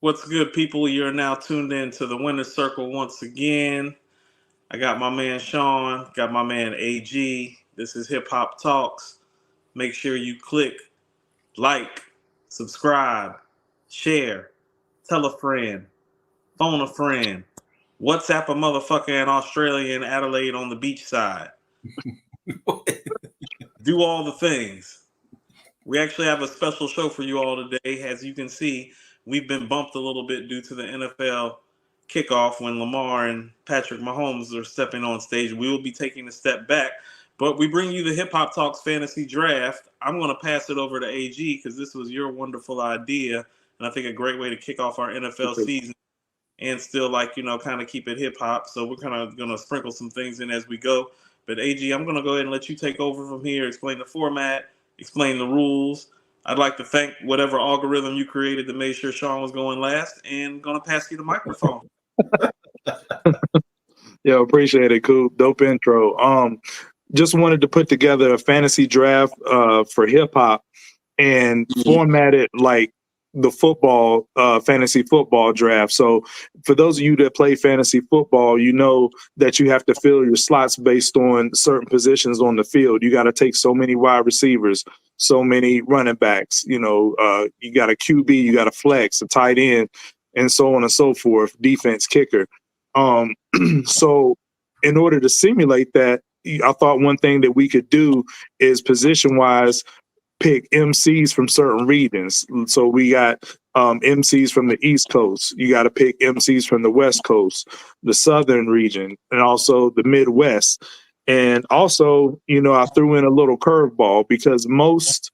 What's good, people? You're now tuned in to the Winner's Circle once again. I got my man Sean, got my man AG. This is Hip Hop Talks. Make sure you click like, subscribe, share, tell a friend, phone a friend, WhatsApp a motherfucker in Australia and Adelaide on the beach side. Do all the things. We actually have a special show for you all today. As you can see, we've been bumped a little bit due to the NFL kickoff when Lamar and Patrick Mahomes are stepping on stage. We will be taking a step back, but we bring you the Hip Hop Talks Fantasy Draft. I'm going to pass it over to AG because this was your wonderful idea, and I think a great way to kick off our NFL season and still, kind of keep it hip hop. So we're kind of going to sprinkle some things in as we go. But AG, I'm going to go ahead and let you take over from here, explain the format, explain the rules. I'd like to thank whatever algorithm you created that made sure Sean was going last, and going to pass you the microphone. Yo, appreciate it. Cool. Dope intro. Just wanted to put together a fantasy draft for hip hop and format it like the football fantasy football draft. So for those of you that play fantasy football, you know that you have to fill your slots based on certain positions on the field. You got to take so many wide receivers, so many running backs, you got a QB, you got a flex, a tight end, and so on and so forth, defense, kicker. So in order to simulate that, I thought one thing that we could do is position-wise pick MCs from certain regions. So we got MCs from the East Coast. You got to pick MCs from the West Coast, the Southern region, and also the Midwest. And also, I threw in a little curveball because most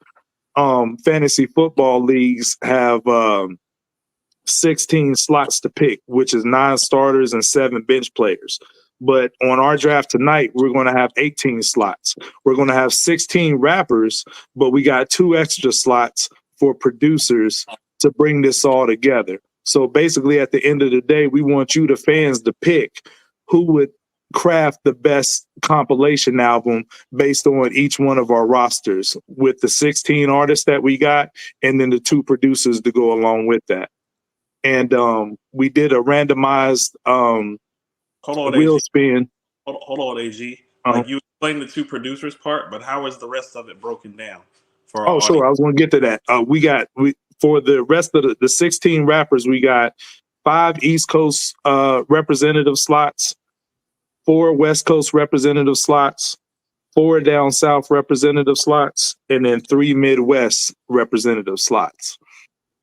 fantasy football leagues have 16 slots to pick, which is 9 starters and 7 bench players. But on our draft tonight, we're going to have 18 slots. We're going to have 16 rappers, but we got 2 extra slots for producers to bring this all together. So basically, at the end of the day, we want you, the fans, to pick who would craft the best compilation album based on each one of our rosters with the 16 artists that we got and then the 2 producers to go along with that. And we did a randomized wheel spin. Hold on, AG. Like you explained the 2 producers part, but how is the rest of it broken down? For our audience? Sure. I was going to get to that. For the rest of the 16 rappers, we got 5 East Coast representative slots, 4 West Coast representative slots, 4 down South representative slots, and then 3 Midwest representative slots.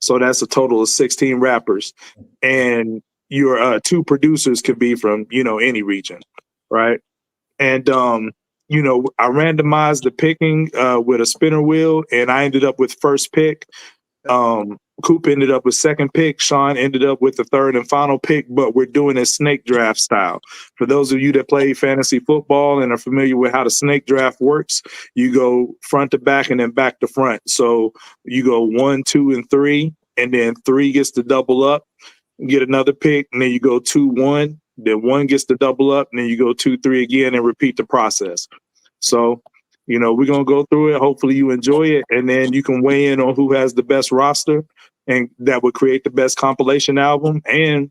So that's a total of 16 rappers. And your 2 producers could be from, any region, right? And, I randomized the picking with a spinner wheel, and I ended up with first pick. Coop ended up with second pick. Sean ended up with the third and final pick, but we're doing it snake draft style. For those of you that play fantasy football and are familiar with how the snake draft works, you go front to back and then back to front. So you go 1, 2, and 3, and then 3 gets to double up, get another pick, and then you go 2, 1, then 1 gets to double up, and then you go 2, 3 again and repeat the process. So, we're going to go through it. Hopefully you enjoy it, and then you can weigh in on who has the best roster and that would create the best compilation album, and,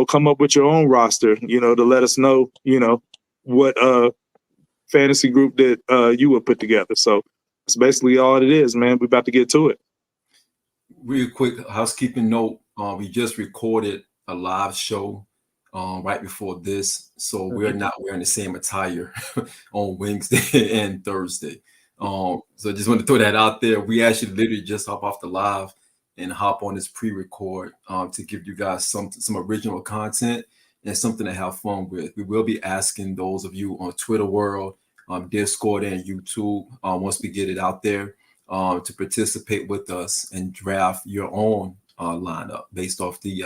come up with your own roster, to let us know, what fantasy group that you would put together. So that's basically all it is, man. We're about to get to it. Real quick housekeeping note. We just recorded a live show right before this, so we're not wearing the same attire on Wednesday and Thursday. So just want to throw that out there. We actually literally just hop off the live and hop on this pre-record to give you guys some original content and something to have fun with. We will be asking those of you on Twitter world, Discord, and YouTube once we get it out there to participate with us and draft your own lineup based off the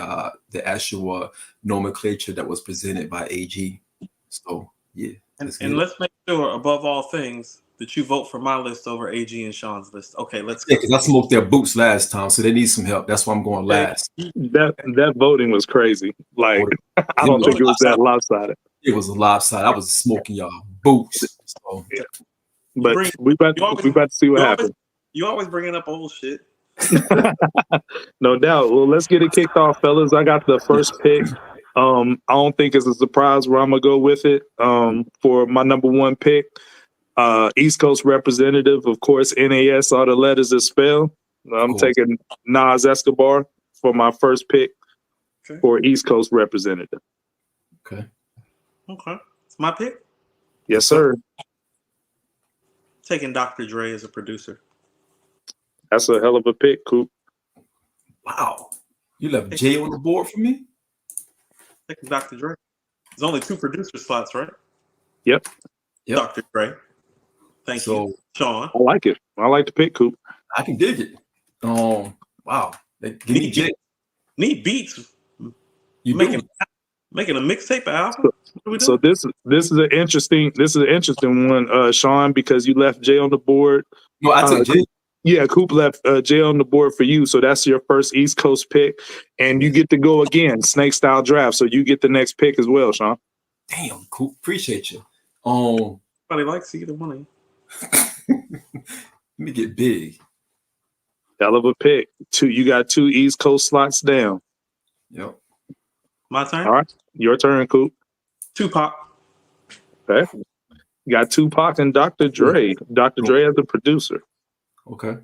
actual nomenclature that was presented by AG. So yeah, and let's make sure above all things that you vote for my list over AG and Sean's list. Okay, let's go. Yeah, because I smoked their boots last time, so they need some help. That's why I'm going last. That voting was crazy. Like, I don't think it was that lopsided. It was a lopsided. I was smoking y'all boots. So. Yeah. But we about to see what happens. You always bringing up old shit. No doubt. Well, let's get it kicked off, fellas. I got the first pick. I don't think it's a surprise where I'm gonna go with it. For my number one pick, East Coast representative, of course, NAS. All the letters are spelled. I'm taking Nas Escobar for my first pick for East Coast representative. Okay. It's my pick. Yes, sir. Taking Dr. Dre as a producer. That's a hell of a pick, Coop. Wow. You left Jay on the board for me? Taking Dr. Dre. There's only 2 producer slots, right? Yep. Dr. Dre. Thank you, Sean. I like it. I like the pick, Coop. I can dig it. Wow. Give me Jay. Need beats. You making a mixtape album? So this is an interesting one, Sean, because you left Jay on the board. No, I took Jay. Yeah, Coop left Jay on the board for you. So that's your first East Coast pick. And you get to go again, snake style draft. So you get the next pick as well, Sean. Damn, Coop. Appreciate you. Nobody likes either one of you. Let me get big. Hell of a pick. You got 2 East Coast slots down. Yep. My turn? All right. Your turn, Coop. Tupac. Okay. You got Tupac and Dr. Dre. Dr. Dre as the producer. Okay.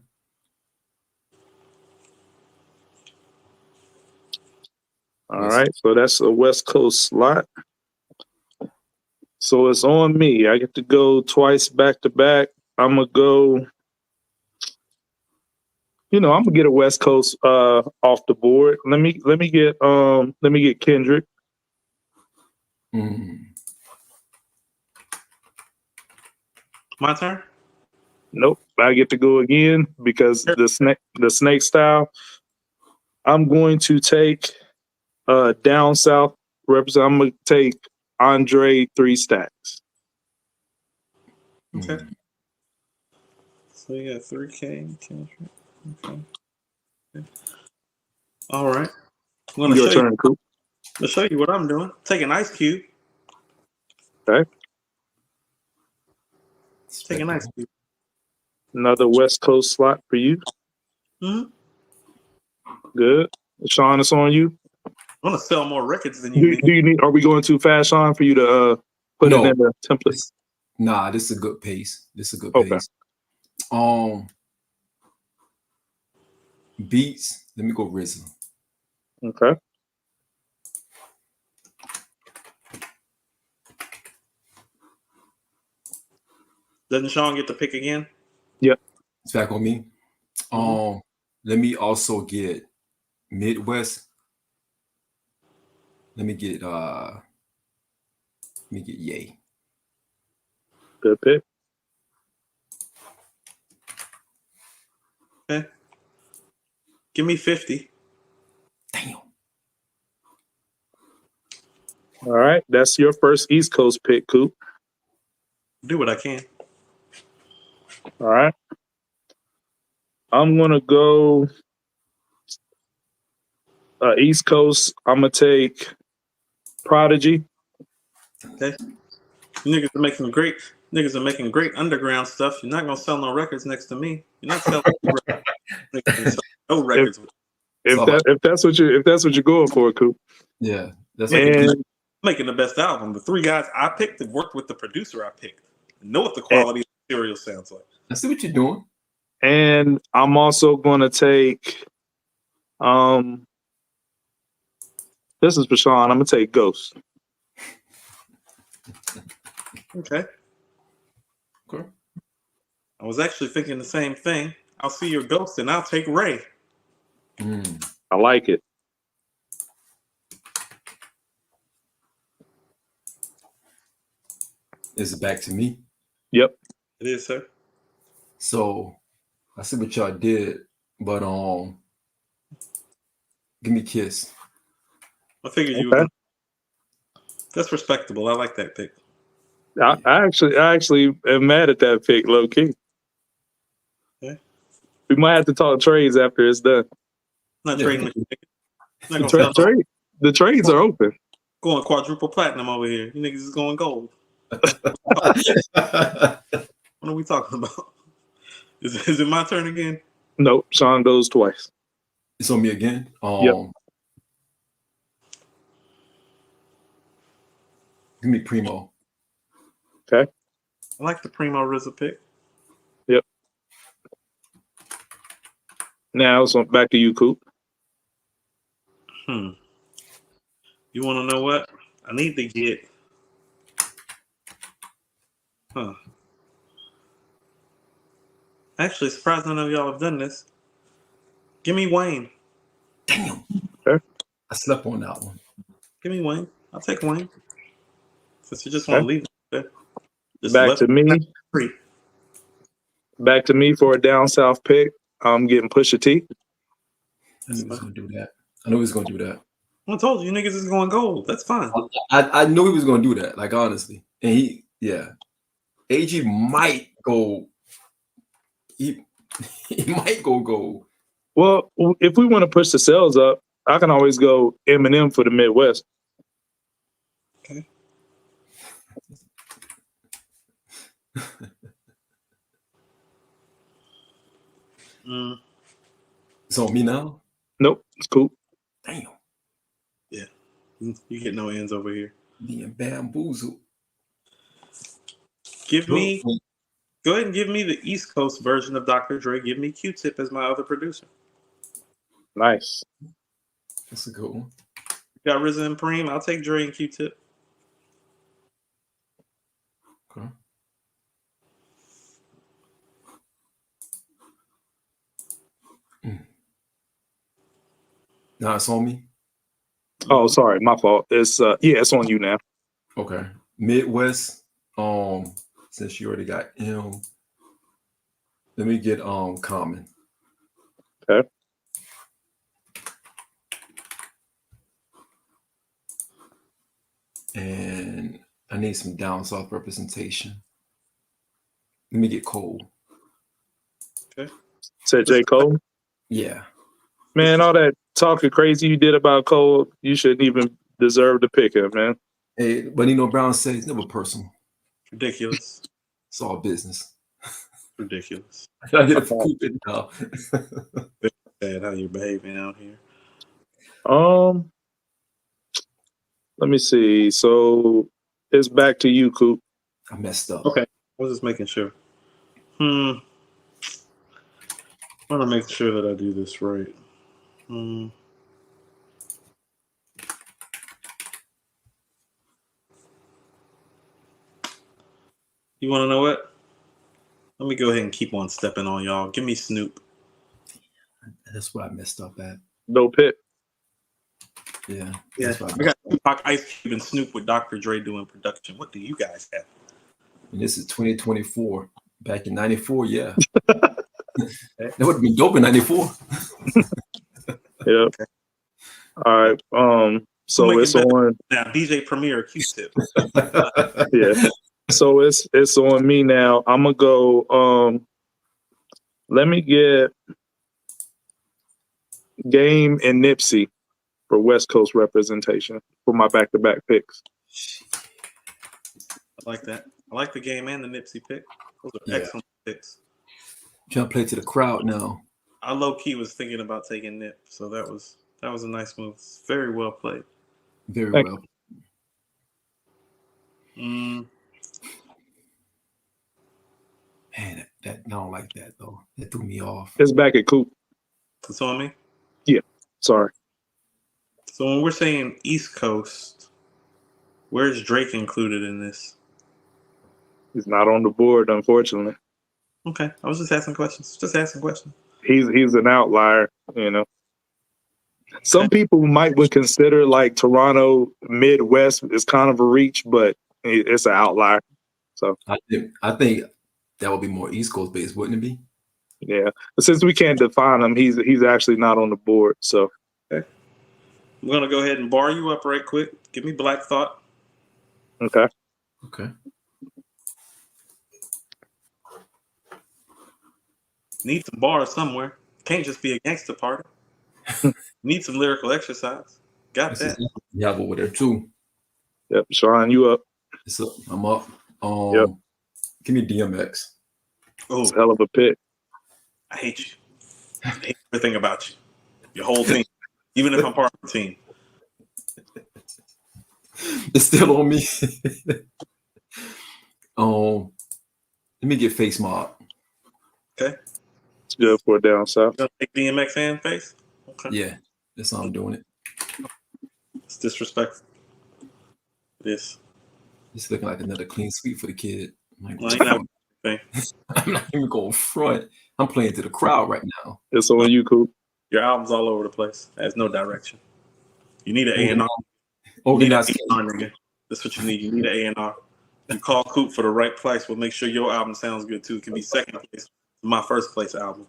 All right. So that's a West Coast slot. So it's on me. I get to go twice back to back. I'm gonna go. I'm gonna get a West Coast off the board. Let me get Kendrick. My turn? Nope. I get to go again because the snake style. I'm going to take down south represent. I'm gonna take Andre 3 Stacks. Okay. So you got 3K. Okay. All right. I'm gonna show you what I'm doing. Taking Ice Cube. Okay. Taking Ice Cube. Another West Coast slot for you. Mm-hmm. Good. Sean, it's on you. I want to sell more records than you. Do you need? Are we going too fast, Sean, for you to put it in the template? Nah, this is a good pace. Pace. Beats. Let me go RZA. Okay. Doesn't Sean get the pick again? Yep. It's back on me. Let me also get Midwest. Let me get Ye. Good pick. Okay. Give me 50. Damn. All right. That's your first East Coast pick, Coop. Do what I can. All right. I'm gonna go East Coast. I'm gonna take Prodigy. Okay. Niggas are making great underground stuff. You're not gonna sell no records next to me. You're not selling no records. If that's what you're going for, Coop. Yeah, that's making the best album. The 3 guys I picked have worked with the producer I picked. Know what the quality of the material sounds like. I see what you're doing. And I'm also gonna take this is for Sean. I'm gonna take Ghost. Okay. I was actually thinking the same thing. I'll see your Ghost and I'll take Ray. I like it. Is it back to me? Yep. It is, sir. So I see what y'all did, but give me Kiss. I figured you would. That's respectable. I like that pick. I actually am mad at that pick, low key. Okay. We might have to talk trades after it's done. Not trading. The trades are open. Going quadruple platinum over here. You niggas is going gold. What are we talking about? Is it my turn again? Nope. Sean goes twice. It's on me again. Yep. Give me Primo. Okay. I like the Primo RZA pick. Yep. Now it's back to you, Coop. You want to know what? I need to get. Actually, surprised none of y'all have done this. Give me Wayne. Damn. Okay. I slept on that one. Give me Wayne. I'll take Wayne. Since you just want to leave it there. Just Back to me. Free. Back to me for a down south pick. I'm getting Pusha T. I knew he was going to do that. I knew he was going to do that. I told you niggas is going gold. That's fine. I knew he was going to do that. Like, honestly. And AG might go. He might go gold. Well, if we want to push the sales up, I can always go Eminem for the Midwest. Okay. It's on me now? Nope, it's cool. Damn. Yeah. You get no ends over here. Being bamboozled. Go ahead and give me the East Coast version of Dr. Dre. Give me Q-Tip as my other producer. Nice. That's a good one. Got RZA and Preem. I'll take Dre and Q-Tip. Okay. Now it's on me. Oh, sorry, my fault. It's it's on you now. Okay. Midwest. Since you already got M, let me get Common. Okay. And I need some down south representation. Let me get Cole. Okay. Said J. Cole. Yeah. Man, all that talking crazy you did about Cole, you shouldn't even deserve to pick him, man. Hey, but Brown says it's never personal. Ridiculous. It's all business. Ridiculous. I did it for Cooper now. Sad how you're behaving out here. Let me see. So it's back to you, Coop. I messed up. Okay. I was just making sure. I want to make sure that I do this right. You want to know what? Let me go ahead and keep on stepping on y'all. Give me Snoop. That's what I messed up at. No pick. Yeah. I got Tupac, Ice Cube, and Snoop with Dr. Dre doing production. What do you guys have? And this is 2024. Back in 94, yeah. That would have been dope in 94. Yeah. Okay. All right. So it's on now. DJ Premier Q-Tip. Yeah. So it's on me now. I'm gonna go. Let me get Game and Nipsey for West Coast representation for my back-to-back picks. I like that. I like the Game and the Nipsey pick. Those are excellent picks. Trying to play to the crowd now. I low-key was thinking about taking Nip, so that was a nice move. Very well played. Very well. Man, that I don't like that though. That threw me off. It's back at Coop. It's on me? Yeah. Sorry. So when we're saying East Coast, where's Drake included in this? He's not on the board, unfortunately. Okay. I was just asking questions. He's an outlier, you know. Some people would consider like Toronto Midwest is kind of a reach, but it's an outlier. So I think that would be more East Coast based, wouldn't it be? Yeah, but since we can't define him, he's actually not on the board. So okay, I'm gonna go ahead and bar you up right quick. Give me Black Thought. Okay. Need some bars somewhere. Can't just be a gangster party. Need some lyrical exercise. Got that. Yeah, over there too. Yep, Sean, you up? I'm up. Yep. Give me DMX. Oh, it's a hell of a pick. I hate you. I hate everything about you. Your whole team. Even if I'm part of the team. It's still on me. Let me get face mob. Okay. It's good for a down south. You gonna take DMX and face? Okay. Yeah, that's how I'm doing it. It's disrespectful. It is. It's looking like another clean sweep for the kid. I'm, Well, like, you know, okay. I'm not even going front. I'm playing to the crowd right now. It's on you, Coop. Your album's all over the place. It has no direction. You need an A&R. Organized. Nigga. That's what you need. You need an A&R. You call Coop for the right price. We'll make sure your album sounds good too. It can be second place to my first place album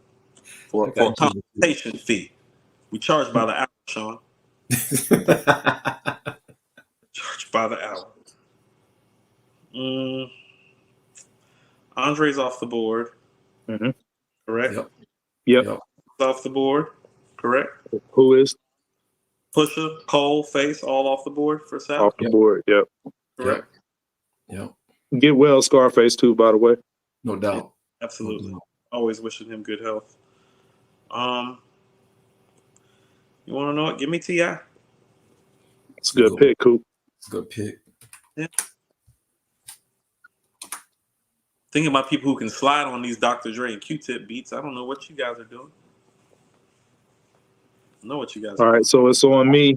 for a consultation fee. We charge by the hour, Sean. Charge by the hour. Andre's off the board. Mm-hmm. Correct? Yep. Off the board. Correct? Who is? Pusha, Cole, Face, all off the board for South? Off the board, yep. Correct? Yep. Get well, Scarface, too, by the way. No doubt. Absolutely. No doubt. Always wishing him good health. You want to know what? Give me T.I. It's a good pick, Coop. It's a good pick. Yeah. Thinking about people who can slide on these Dr. Dre and Q-Tip beats. I don't know what you guys are doing. I know what you guys are All right, so it's on me.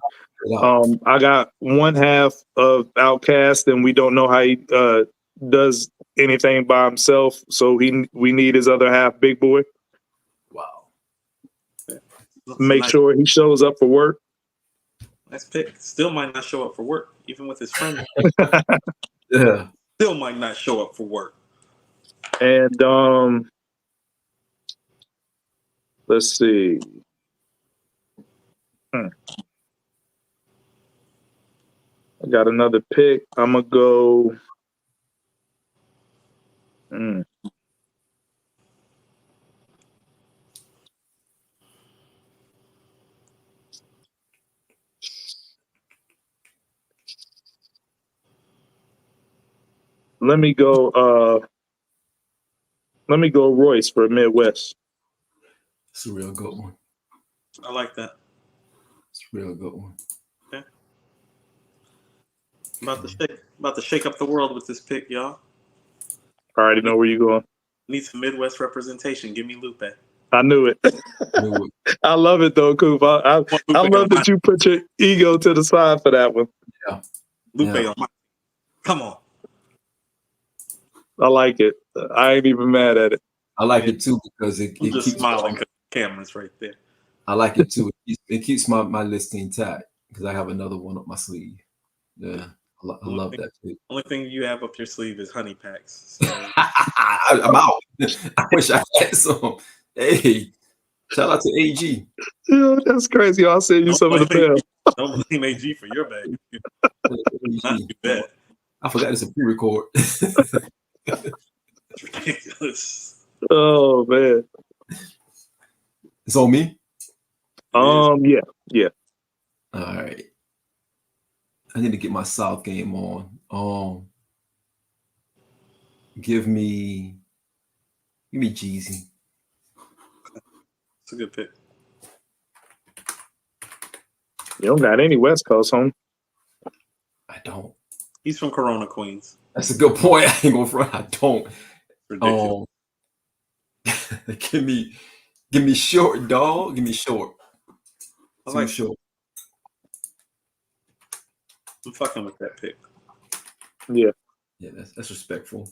I got one half of Outkast, and we don't know how he does anything by himself. So we need his other half, Big Boy. Wow. Make sure he shows up for work. Nice pick. Still might not show up for work, even with his friend. Yeah. Still might not show up for work. And let's see. I got another pick. I'm gonna go. Let me go Royce for Midwest. It's a real good one. I like that. It's a real good one. Okay. About to shake up the world with this pick, y'all. I already know where you're going. Need some Midwest representation. Give me Lupe. I knew it. I love it though, Coop. I love that you put your ego to the side for that one. Yeah. Lupe on my. Come on. I like it. I ain't even mad at it. I like it too because it I'm just keeps smiling because the camera's right there. I like it too. It keeps my list intact because I have another one up my sleeve. Yeah, I love that too. Only thing you have up your sleeve is honey packs. So. I'm out. I wish I had some. Hey, shout out to AG. Yeah, that's crazy. I'll send you some of the bell. Don't blame AG for your bag. Not too bad. I forgot it's a pre-record. That's ridiculous. Oh man. It's on me? Yeah. All right. I need to get my South game on. Give me Jeezy. It's a good pick. You don't got any West Coast, home. I don't. He's from Corona, Queens. That's a good point. I ain't going front. I don't. Ridiculous. Give me short, dog. Give me short. I like short. I'm fucking with that pick. Yeah. Yeah, that's respectful.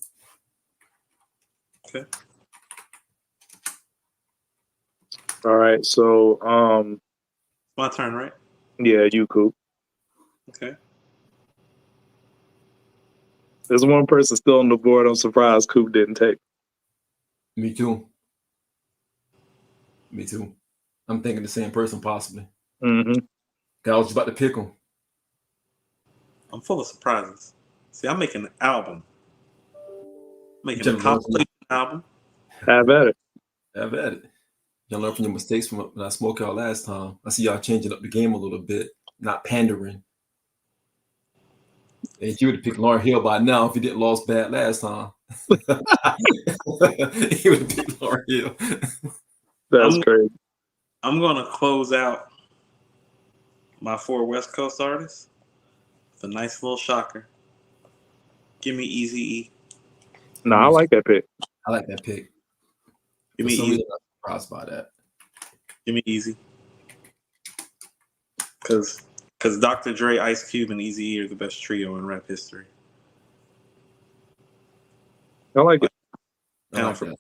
Okay. All right. So My turn, right? yeah, you Coop. Okay. There's one person still on the board. I'm surprised Coop didn't take. Me too. I'm thinking the same person possibly. Mm-hmm. I was about to pick him. I'm full of surprises. See, I'm making an album. Making a compilation album. Have at it. Have at it. Y'all learn from your mistakes from when I smoked y'all last time. I see y'all changing up the game a little bit, not pandering. And you would have picked Lauryn Hill by now if he didn't lost bad last time. He would have picked Lauryn Hill. That's crazy. I'm going to close out my 4 West Coast artists with a nice little shocker. Give me Easy E. No, I like that pick. I like that pick. Give For me some Easy. reason, I'm surprised by that. Give me Easy. Because Dr. Dre, Ice Cube, and Easy E are the best trio in rap history. I like it. I like that.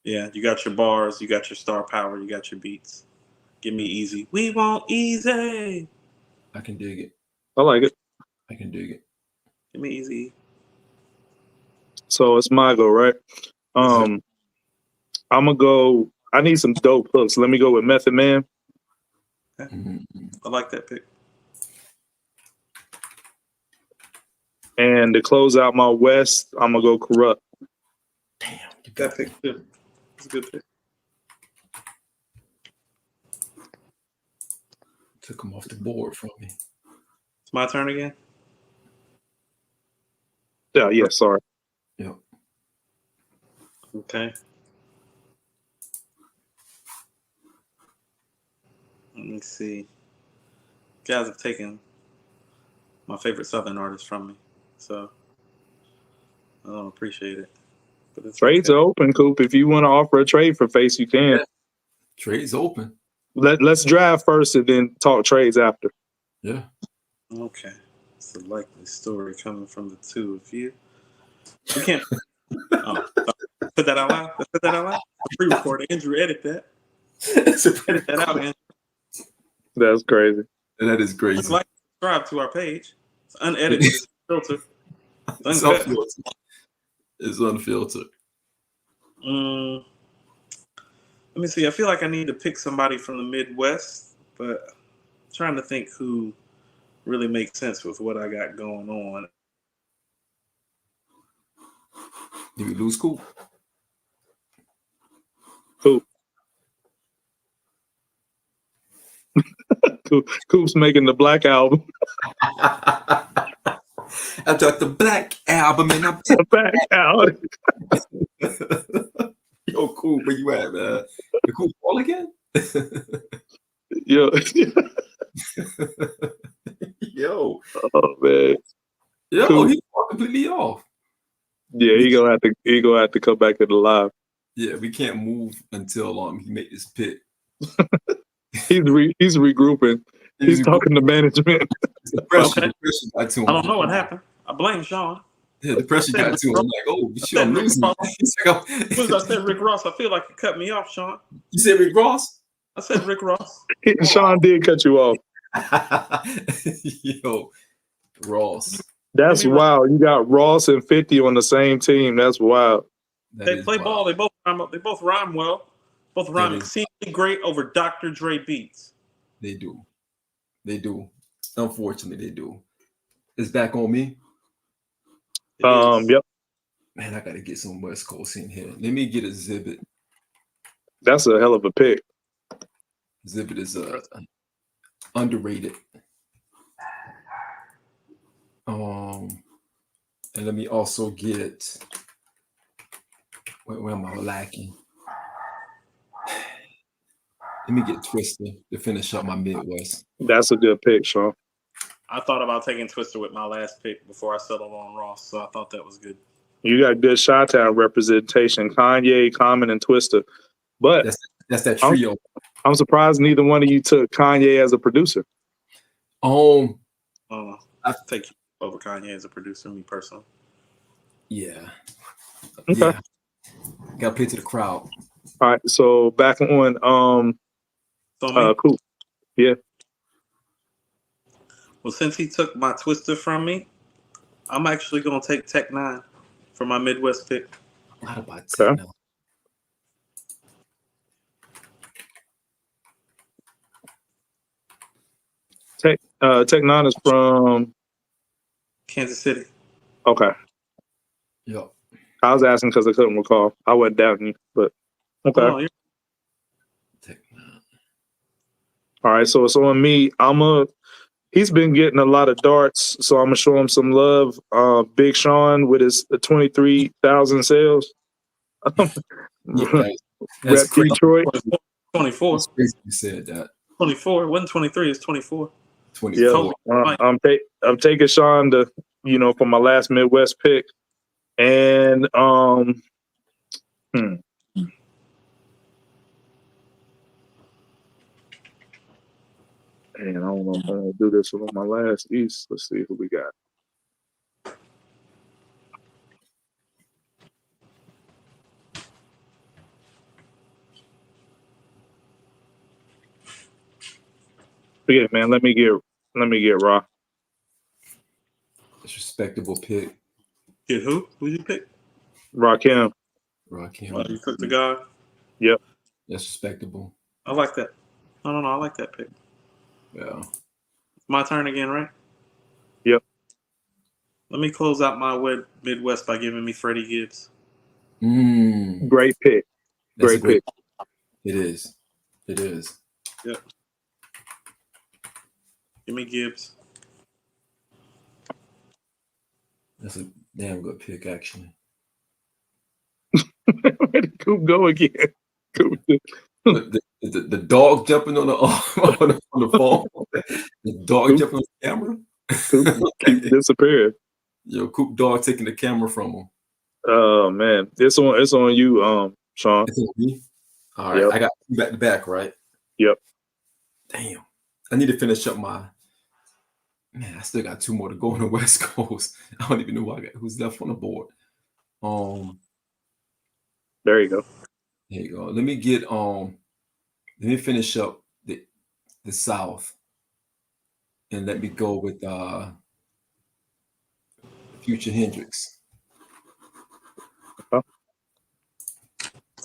Yeah, you got your bars, you got your star power, you got your beats. Give me Easy. We want Easy. I can dig it. I like it. I can dig it. Give me Easy. So it's my go, right? I'm gonna go. I need some dope hooks. Let me go with Method Man. Okay. Mm-hmm. I like that pick. And to close out my West, I'm gonna go Corrupt. Damn, you That got pick too. It's a good pick. took him off the board from me. It's my turn again. Yeah, sorry. Yep. Okay. Let me see. You guys have taken my favorite Southern artist from me, so I don't appreciate it. But it's Trades okay. are open, Coop. If you want to offer a trade for Face, you can. Yeah. Trade's open. Let's drive first and then talk trades after. Yeah. Okay. It's a likely story coming from the two of you. We can't. Put that out loud. Let's put that out loud. Pre-record. Andrew, edit that. Edit that out, Andrew. That's crazy. That is crazy. Just like, subscribe to our page. It's unedited. It's filtered. It's uncut. unfiltered. It's unfiltered. Let me see. I feel like I need to pick somebody from the Midwest, but I'm trying to think who really makes sense with what I got going on. Did we lose Coop? Coop's making the Black album. I got the Black album and I'm Back out. Yo, Coop, where you at, man? The Coop fall again? Yo. Yo. Oh man. Yo, Coop. he fall completely off. Yeah, he gonna have to come back to the live. Yeah, we can't move until he make this pick. He's regrouping. He's talking to management. The pressure, Okay. the pressure got to him. I don't know what happened. I blame Sean. Yeah, the pressure got to him. I'm like, oh, shit, I'm losing. As soon as I said Rick Ross, I feel like you cut me off, Sean. You said Rick Ross? I said Rick Ross. Sean did cut you off. Yo, Ross. That's wild. You got Ross and 50 on the same team. That's wild. They play ball. They both rhyme well. Both rhyme exceedingly great over Dr. Dre beats. They do. They do. Unfortunately, they do. It's back on me. Yep. Man, I gotta get some West Coast in here. Let me get Exhibit. That's a hell of a pick. Exhibit is underrated. And let me also get. Where am I lacking? Let me get Twister to finish up my Midwest. That's a good pick, Sean. I thought about taking Twister with my last pick before I settled on Ross, so I thought that was good. You got good Chi-Town representation. Kanye, Common, and Twister. But that's that trio. I'm surprised neither one of you took Kanye as a producer. I take you over Kanye as a producer, me personally. Yeah. Okay. Yeah. Got to play to the crowd. All right. So back on Coop. Yeah. Well, since he took my Twister from me, I'm actually going to take Tech 9 for my Midwest pick. What about Tech 9? Tech 9 is from Kansas City. Okay. Yep. I was asking because I couldn't recall. I wasn't doubting you, but okay. Oh, Tech 9. All right. So it's on me. He's been getting a lot of darts, so I'm gonna show him some love. Big Sean with his 23,000 sales. Yeah, Rep Detroit. 24. You said that. 24. It wasn't 23. It's 24. 24. Yeah, I'm taking Sean to for my last Midwest pick, and and I don't know if I'm gonna do this on my last East. Let's see who we got. Yeah, man. Let me get Raw. That's a respectable pick. Get who? Who you pick? Rakim. Rakim. You took the guy. Yep. That's respectable. I like that. No. I like that pick. Yeah. My turn again, right? Yep. Let me close out my Midwest by giving me Freddie Gibbs. Great pick. That's Great pick. It is. It is. Yep. Give me Gibbs. That's a damn good pick, actually. Where did Coop go again? The dog jumping on the on the phone. The dog Coop, jumping on the camera. Coop keep disappearing. Yo, Coop dog taking the camera from him. Oh man, it's on you, Sean. It's on me? All right, Yep. I got back to back, right? Yep. Damn, I need to finish up my. Man, I still got 2 more to go on the West Coast. I don't even know who's left on the board. There you go. There you go. Let me finish up the South, and let me go with Future Hendrix.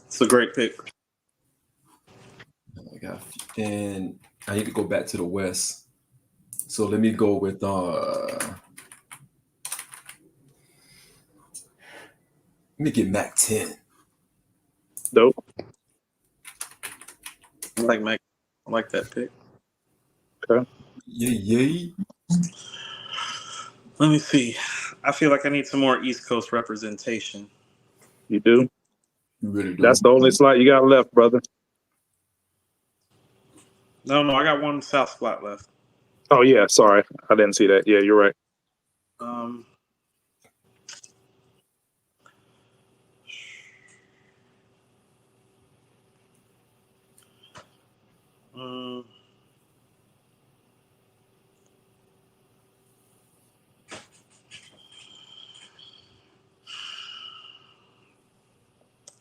It's a great pick. And I need to go back to the West. So let me go with let me get Mac 10. Dope. I like Mac. I like that pick. Okay. Yay. Let me see. I feel like I need some more East Coast representation. You do? You really do? That's the only slot you got left, brother. No, I got one South spot left. Oh yeah, sorry, I didn't see that. Yeah, you're right.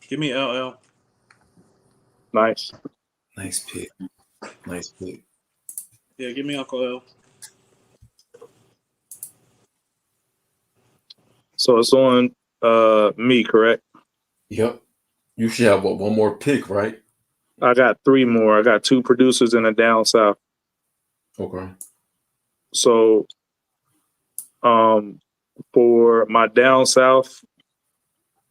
Give me LL. Nice. Nice pick. Nice pick. Yeah, give me Uncle L. So it's on me, correct? Yep. You should have one more pick, right? I got 3 more. I got 2 producers and a down south. Okay. So for my down south,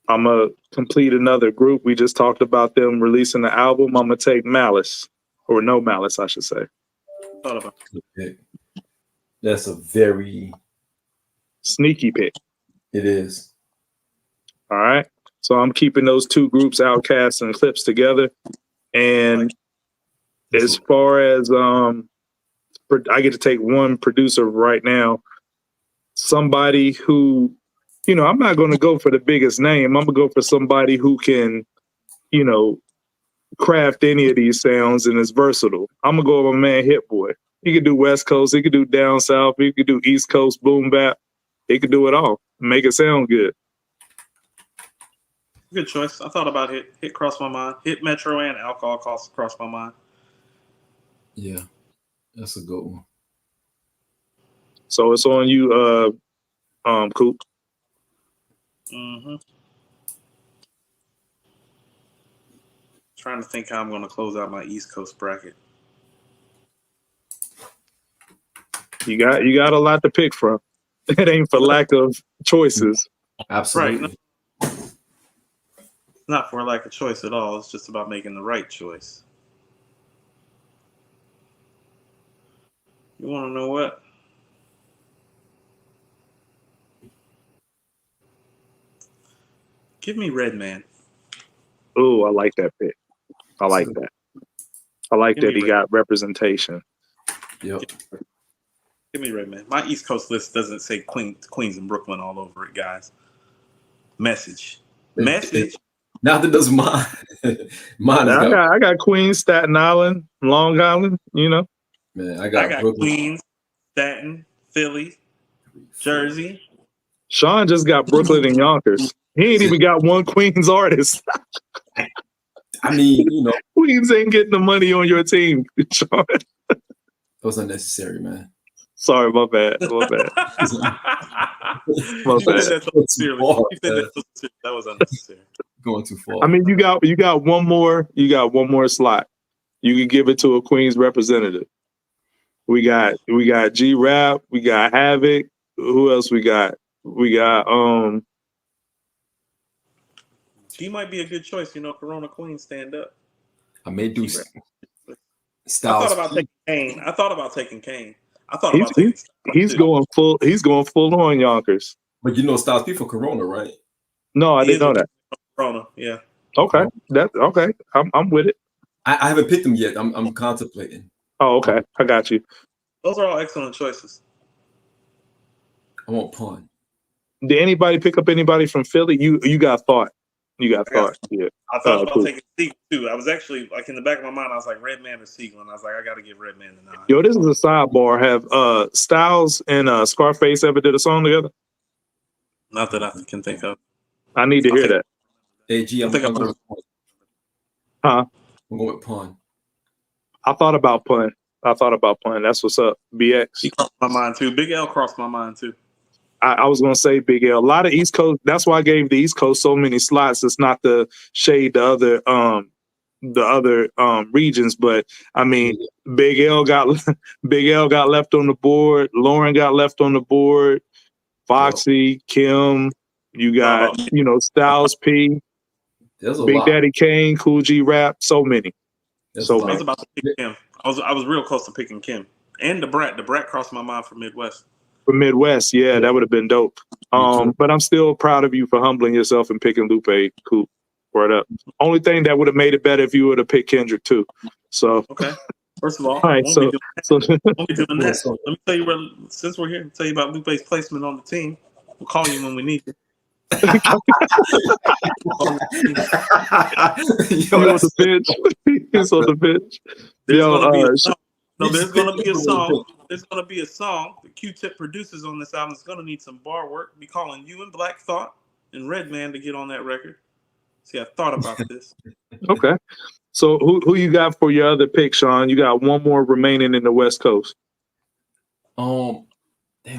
I'm gonna complete another group. We just talked about them releasing the album. I'm gonna take Malice, or No Malice, I should say. Thought about it. That's a very sneaky pick. It is. All right. So I'm keeping those 2 groups, Outkast and Clips, together. And as far as I get to take one producer right now, somebody who, I'm not going to go for the biggest name. I'm going to go for somebody who can, craft any of these sounds and is versatile. I'm going to go with my man Hit Boy. He could do West Coast. He could do down south. He could do East Coast boom bap. He could do it all. Make it sound good. Good choice. I thought about Hit. Hit crossed my mind. Hit Metro and Alcohol crossed my mind. Yeah, that's a good one. So it's on you, Coop. Mm-hmm. Trying to think how I'm going to close out my East Coast bracket. You got a lot to pick from. It ain't for lack of choices. Absolutely. Right. Not for lack of choice at all. It's just about making the right choice. You want to know what? Give me Redman. Oh, I like that pick. I like that. I like Give that me he Red. got representation. Yep. Give me Redman. My East Coast list doesn't say Queens and Brooklyn all over it, guys. Message. Neither does mine. Mine has got, I got Queens, Staten Island, Long Island. You know, man, I I got got Brooklyn. Queens, Staten, Philly, Jersey. Sean just got Brooklyn and Yonkers. He ain't even got one Queens artist. I mean, you know, Queens ain't getting the money on your team, Sean. it was unnecessary, man. Sorry, my bad. My bad. My You said bad. that so sincerely. You said that so sincerely. That was unnecessary. Going too far. I mean, you got one more slot. You can give it to a Queens representative. We got G Rap, we got Havoc. Who else we got? We got She might be a good choice. You know, Corona Queen, stand up. I may do Styles. P. I thought about taking Kane. I thought about taking he's going full on Yonkers. But you know Styles P for Corona, right? No, I didn't know that. Corona, yeah. Okay, that's okay. I'm with it. I haven't picked them yet. I'm contemplating. Oh, okay. I got you. Those are all excellent choices. I want Pun. Did anybody pick up anybody from Philly? You got thought. You got thought. Yeah. I thought about cool. taking Siegel too. I was actually like in the back of my mind, I was like Redman or Siegel, and I was like, I got to give Redman the nod. Yo, this is a sidebar. Have Styles and Scarface ever did a song together? Not that I can think of. I need to hear that. Hey, G, I'm going with Pun. Huh? I'm going with Pun. I thought about Pun. That's what's up. BX. He crossed my mind too. Big L crossed my mind too. I was gonna say Big L. A lot of East Coast. That's why I gave the East Coast so many slots. It's not to shade the other regions, but I mean, Big L got left on the board. Lauren got left on the board. Foxy, Kim. You got Styles P. There's a Big lot. Daddy Kane, Cool G Rap. So many. I was about to pick Kim. I was real close to picking Kim and the Brat. The Brat crossed my mind for Midwest. For Midwest, yeah, that would have been dope. But I'm still proud of you for humbling yourself and picking Lupe. Cool. Right up. Only thing that would have made it better if you would have picked Kendrick too. So okay. First of all, right, won't be doing that. Let me tell you since we're here, tell you about Lupe's placement on the team. We'll call you when we need you. You on the bench. He's on the bench. There's gonna be a song. There's gonna be a song that Q-Tip produces on this album. It's gonna need some bar work. Be calling you and Black Thought and Redman to get on that record. See, I thought about this. Okay. So who you got for your other pick, Sean? You got one more remaining in the West Coast. Damn,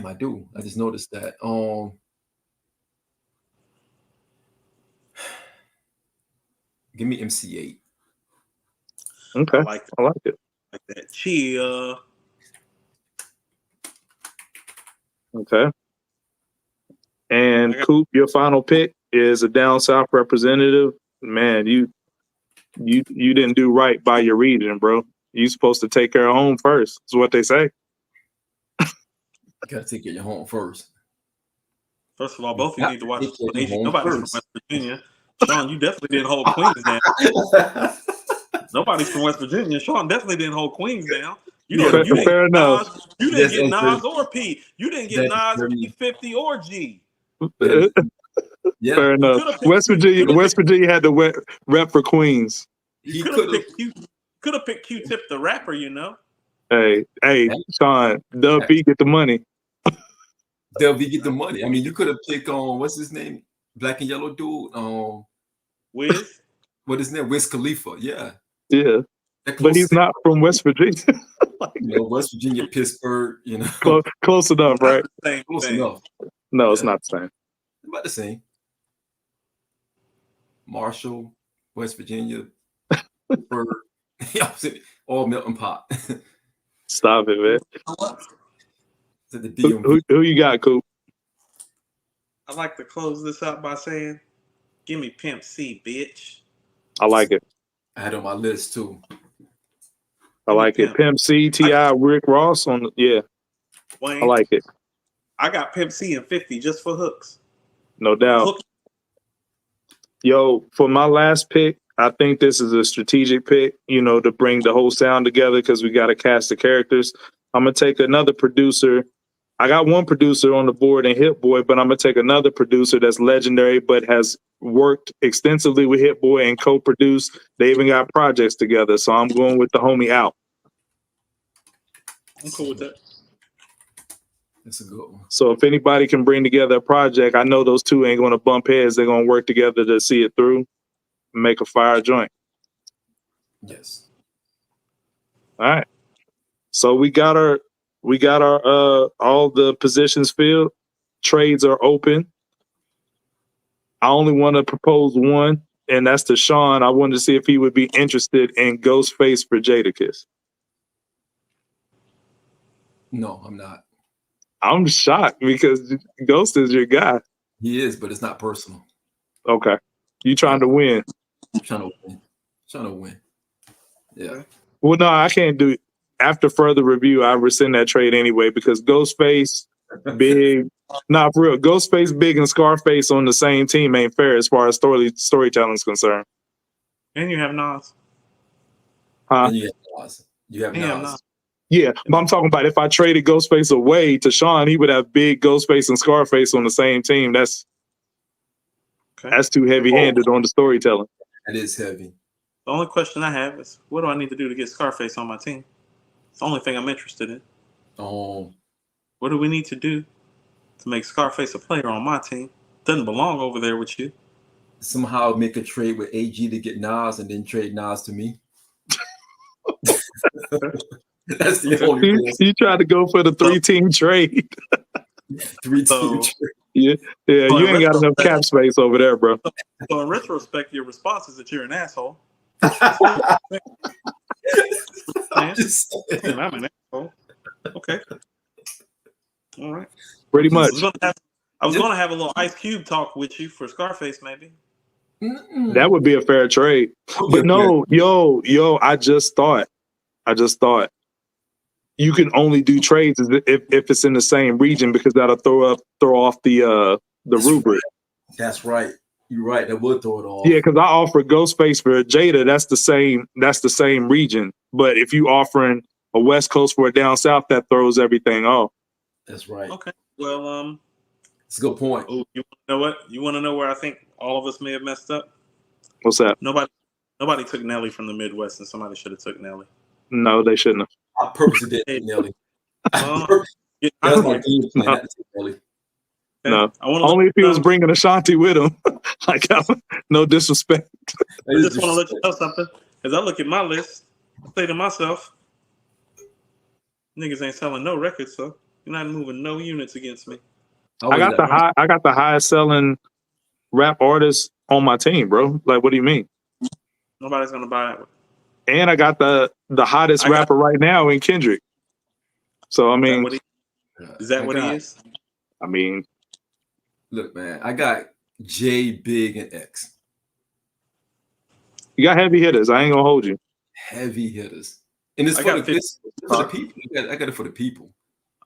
I do. I just noticed that. Give me MC8. Okay. I like it. Like that. Chia. Okay. And Coop, your final pick is a down south representative. Man, you didn't do right by your region, bro. You supposed to take care of home first. Is what they say. You gotta take care of your home first. First of all, both of you need to watch Nobody's from West Virginia. Sean, you definitely didn't hold Queens down. Nobody's from West Virginia. Sean definitely didn't hold Queens down. You didn't fair enough. You didn't get Nas or P. You didn't get Nas or P50 or G. Yeah. Fair enough. West Virginia had to rep for Queens. You could have picked Q-Tip the rapper, you know. Hey, Sean, Dub B get the money. Dub B get the money. I mean, you could have picked what's his name? Black and yellow dude. Wiz? What is his name? Wiz Khalifa. Yeah. Yeah. But he's not from West Virginia. West Virginia, Pittsburgh, you know. Close enough, right? Close enough. No, it's not the same. About the same. Marshall, West Virginia, Pittsburgh, all Milton Pot. Stop it, man. Who you got, Coop? I'd like to close this out by saying, give me Pimp C, bitch. I like it. I had on my list too. I like it. Pimp C, T.I., Rick Ross on Wayne. I like it. I got Pimp C and 50 just for hooks. No doubt. Yo, for my last pick, I think this is a strategic pick, to bring the whole sound together because we got to cast the characters. I'm going to take another producer. I got one producer on the board in Hit Boy, but I'm going to take another producer that's legendary but has worked extensively with Hit Boy and co-produced. They even got projects together. So I'm going with the homie Out. I'm cool with that. That's a good one. So if anybody can bring together a project, I know those two ain't going to bump heads. They're going to work together to see it through and make a fire joint. Yes. All right. So we got our all the positions filled. Trades are open. I only want to propose one, and that's to Sean. I wanted to see if he would be interested in Ghostface for Jadakiss. No, I'm not. I'm shocked because Ghost is your guy. He is, but it's not personal. Okay. You trying to win. I'm trying to win. Yeah. Well, no, I can't do it. After further review, I rescind that trade anyway because Ghostface, Big, not for real. Ghostface, Big, and Scarface on the same team ain't fair as far as storytelling is concerned. And you have Nas. Huh? And you have Nas. You have Nas. Yeah, but I'm talking about if I traded Ghostface away to Sean, he would have Big, Ghostface, and Scarface on the same team. That's too heavy-handed on the storytelling. It is heavy. The only question I have is, what do I need to do to get Scarface on my team? It's the only thing I'm interested in. What do we need to do to make Scarface a player on my team? Doesn't belong over there with you. Somehow make a trade with AG to get Nas and then trade Nas to me. That's the only thing. You tried to go for the 3-team trade. 3-team trade. Yeah, you ain't got enough cap space over there, bro. So in retrospect, your response is that you're an asshole. I'm an asshole. Okay. All right. Pretty much. I was going to have a little Ice Cube talk with you for Scarface, maybe. That would be a fair trade. But no, I just thought you can only do trades if it's in the same region because that'll throw off the rubric. That's right. You're right. That would throw it off. Yeah, because I offered Ghostface for Jada. That's the same region. But if you offering a West Coast for a down south, that throws everything off. That's right. Okay. Well, it's a good point. Oh, you know what? You want to know where I think all of us may have messed up? What's that? Nobody took Nelly from the Midwest, and somebody should have took Nelly. No, they shouldn't have. I purposely didn't take Nelly. That's my game plan. I had to take Nelly. No, only if he was bringing Ashanti with him. Like, no disrespect. I just want to let you know something. As I look at my list, I say to myself, niggas ain't selling no records, so you're not moving no units against me. I got the highest selling rap artist on my team, bro. Like, what do you mean? Nobody's gonna buy it. And I got the hottest rapper right now in Kendrick. So I mean, is that what he is? I mean, look, man, I got J, Big, and X. You got heavy hitters. I ain't gonna hold you. Heavy hitters, and it's for the people. I got it for the people.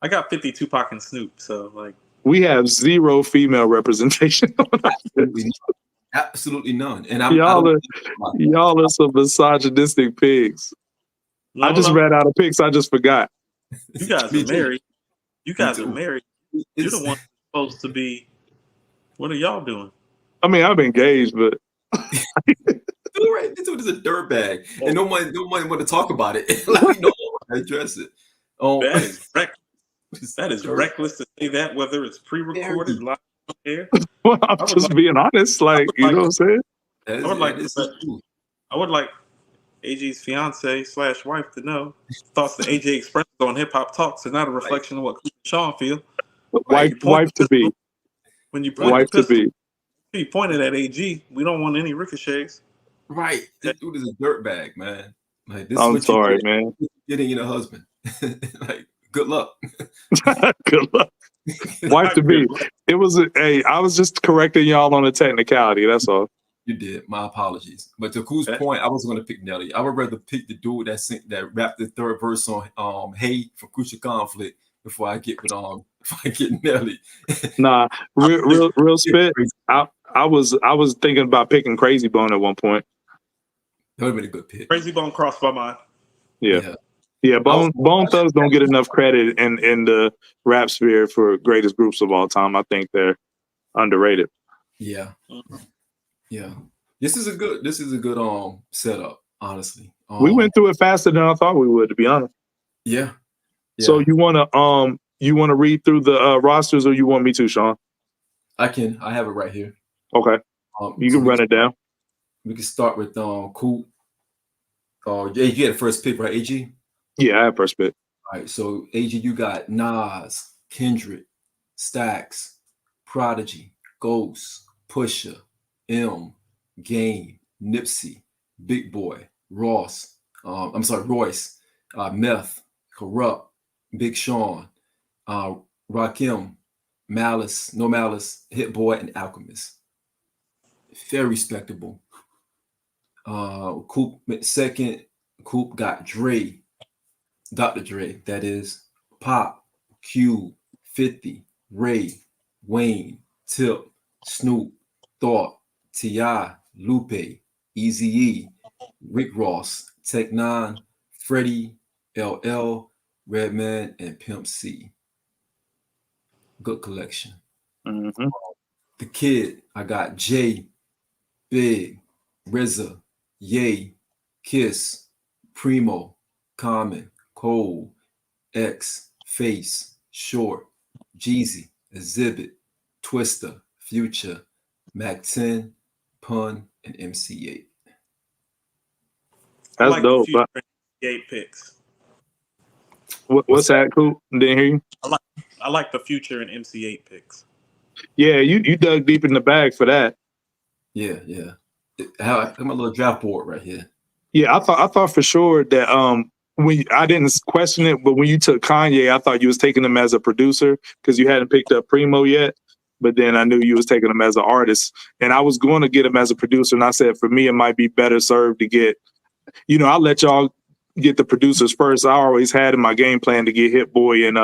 I got 50 Tupac and Snoop. So like, we have zero female representation. Absolutely none. And y'all are some misogynistic pigs. I just ran out of picks. I just forgot. You guys are married. You guys are married. You're the one supposed to be. What are y'all doing? I mean, I'm engaged, but right. This dude is a dirtbag, and no one want to talk about it. Like, no one address it. That is reckless. That is reckless to say that, whether it's pre-recorded, live on air. Well, I'm just being honest. Like, you know what I'm saying? I would like AG's fiance / wife to know thoughts that AJ expresses on Hip Hop Talks are not a reflection of what Sean feel. Wife to be. When you point wife to be. You pointed at AG. We don't want any ricochets. Right. This dude is a dirtbag, man. Like, this I'm sorry, man. Getting in a husband. Like, good luck. Good luck. Wife to be. It was I was just correcting y'all on a technicality. That's all. You did. My apologies. But to Kuz's point, I was going to pick Nelly. I would rather pick the dude that rapped the third verse on "Hey" for Crucial Conflict before I get Nelly. Nah, real spit. I was thinking about picking Crazy Bone at one point. That would have been a good pick. Crazy Bone crossed my mind. Yeah. Bone Thugs don't get enough credit in the rap sphere for greatest groups of all time. I think they're underrated. Yeah. This is a good setup, honestly. We went through it faster than I thought we would, to be honest. Yeah. So you wanna read through the rosters, or you want me to, Sean? I can. I have it right here. Okay. You can run it down. We can start with Coop. AG had the first pick, right, AG? Yeah, I have first pick. All right, so AG, you got Nas, Kendrick, Stax, Prodigy, Ghost, Pusha, Game, Nipsey, Big Boy, Royce, Meth, Corrupt, Big Sean, Rakim, Malice, No Malice, Hit Boy, and Alchemist. Very respectable. Coop second. Coop got Dre, Dr. Dre, that is, Pop, Q, 50, Ray, Wayne, Tip, Snoop, Thought, T.I., Lupe, Eazy-E, Rick Ross, Tech Nine, Freddie, LL, Redman, and Pimp C. Good collection. Mm-hmm. The Kid, I got Jay, Big, RZA, Ye, Kiss, Primo, Common, Cole, X, Face, Short, Jeezy, Exhibit, Twista, Future, Mac 10, Pun, and MC8. I That's like dope. the Future MC8 picks. What's that, Coop? Didn't hear you. I like the Future and MC8 picks. Yeah, you dug deep in the bag for that. Yeah. I have my little draft board right here. Yeah, I thought for sure that when I didn't question it, but when you took Kanye, I thought you was taking him as a producer because you hadn't picked up Primo yet. But then I knew you was taking him as an artist, and I was going to get him as a producer. And I said, for me, it might be better served to get, I'll let y'all get the producers first. I always had in my game plan to get Hit Boy and